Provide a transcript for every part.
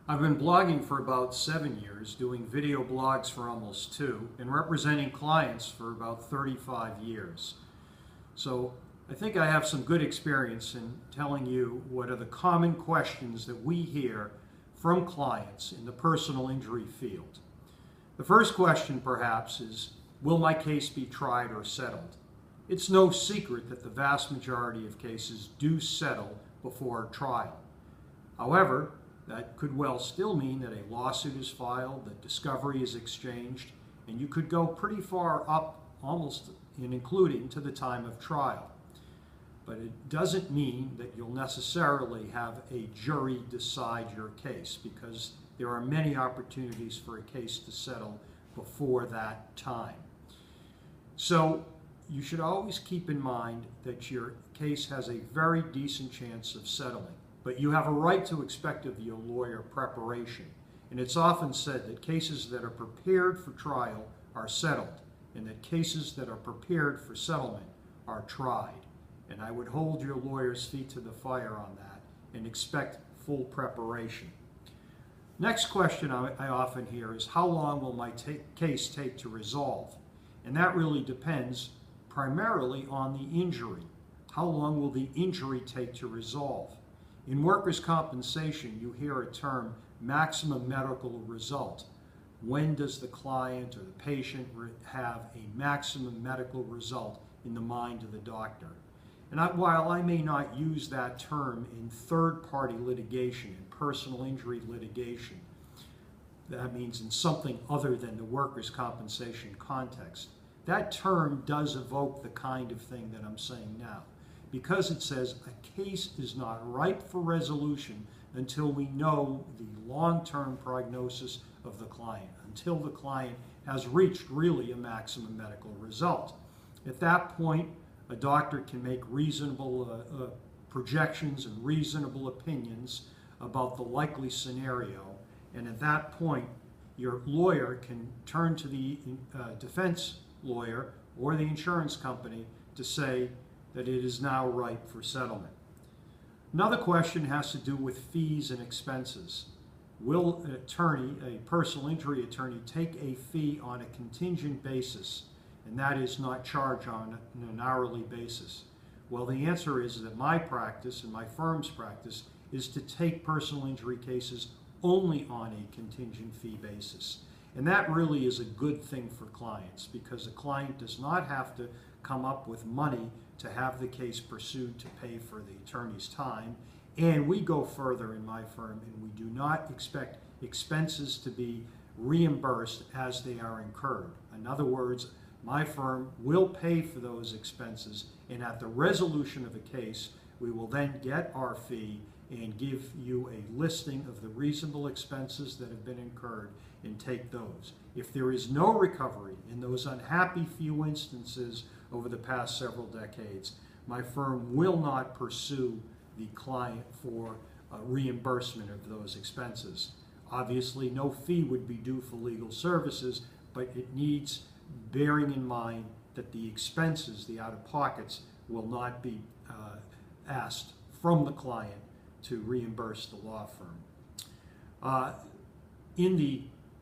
I've been blogging for about 7 years, doing video blogs for almost 2, and representing clients for about 35 years. So I think I have some good experience in telling you what are the common questions that we hear from clients in the personal injury field. The first question perhaps is, will my case be tried or settled? It's no secret that the vast majority of cases do settle before trial. However, that could well still mean that a lawsuit is filed, that discovery is exchanged, and you could go pretty far up, almost including to the time of trial. But it doesn't mean that you'll necessarily have a jury decide your case, because there are many opportunities for a case to settle before that time. So you should always keep in mind that your case has a very decent chance of settling. But you have a right to expect of your lawyer preparation. And it's often said that cases that are prepared for trial are settled, and that cases that are prepared for settlement are tried. And I would hold your lawyer's feet to the fire on that and expect full preparation. Next question I often hear is, how long will my case take to resolve? And that really depends primarily on the injury. How long will the injury take to resolve? In workers' compensation, you hear a term, maximum medical result. When does the client or the patient have a maximum medical result in the mind of the doctor? And while I may not use that term in third-party litigation, in personal injury litigation, that means in something other than the workers' compensation context, that term does evoke the kind of thing that I'm saying now, because it says a case is not ripe for resolution until we know the long-term prognosis of the client, until the client has reached really a maximum medical result. At that point, a doctor can make reasonable projections and reasonable opinions about the likely scenario, and at that point, your lawyer can turn to the defense lawyer or the insurance company to say that it is now ripe for settlement. Another question has to do with fees and expenses. Will an attorney, a personal injury attorney, take a fee on a contingent basis, and that is not charged on an hourly basis? Well, the answer is that my practice and my firm's practice is to take personal injury cases only on a contingent fee basis. And that really is a good thing for clients, because a client does not have to come up with money to have the case pursued to pay for the attorney's time. And we go further in my firm, and we do not expect expenses to be reimbursed as they are incurred. In other words, my firm will pay for those expenses, and at the resolution of a case, we will then get our fee and give you a listing of the reasonable expenses that have been incurred and take those. If there is no recovery in those unhappy few instances over the past several decades, my firm will not pursue the client for reimbursement of those expenses. Obviously, no fee would be due for legal services, but it needs bearing in mind that the expenses, the out-of-pockets, will not be asked from the client to reimburse the law firm. In the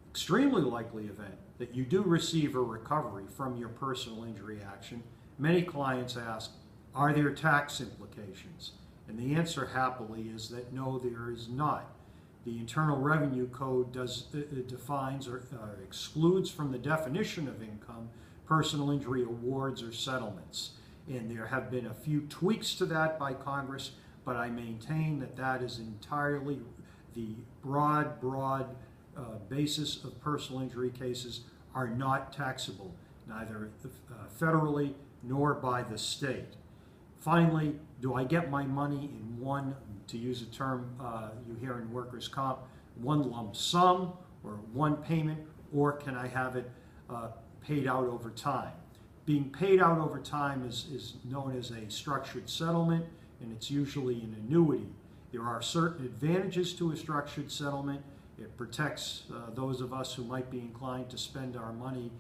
extremely likely event that you do receive a recovery from your personal injury action, many clients ask, are there tax implications? And the answer, happily, is that no, there is not. The Internal Revenue Code defines or excludes from the definition of income personal injury awards or settlements. And there have been a few tweaks to that by Congress, but I maintain that that is entirely the broad basis of personal injury cases are not taxable, neither federally nor by the state. Finally, do I get my money in one, to use a term you hear in workers' comp, one lump sum or one payment, or can I have it paid out over time? Being paid out over time is known as a structured settlement, and it's usually an annuity. There are certain advantages to a structured settlement. It protects those of us who might be inclined to spend our money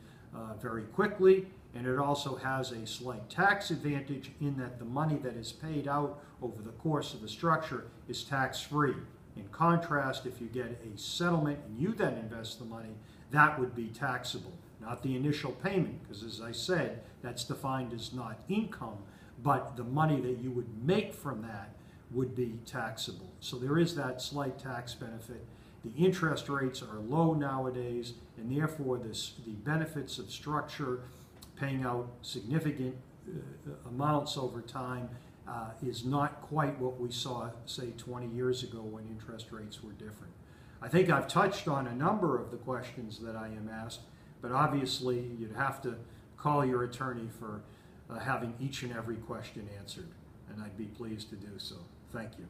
very quickly, and it also has a slight tax advantage in that the money that is paid out over the course of the structure is tax-free. In contrast, if you get a settlement and you then invest the money, that would be taxable. Not the initial payment, because as I said, that's defined as not income, but the money that you would make from that would be taxable. So there is that slight tax benefit. The interest rates are low nowadays, and therefore the benefits of structure, paying out significant amounts over time, is not quite what we saw, say, 20 years ago when interest rates were different. I think I've touched on a number of the questions that I am asked, but obviously you'd have to call your attorney for having each and every question answered, and I'd be pleased to do so. Thank you.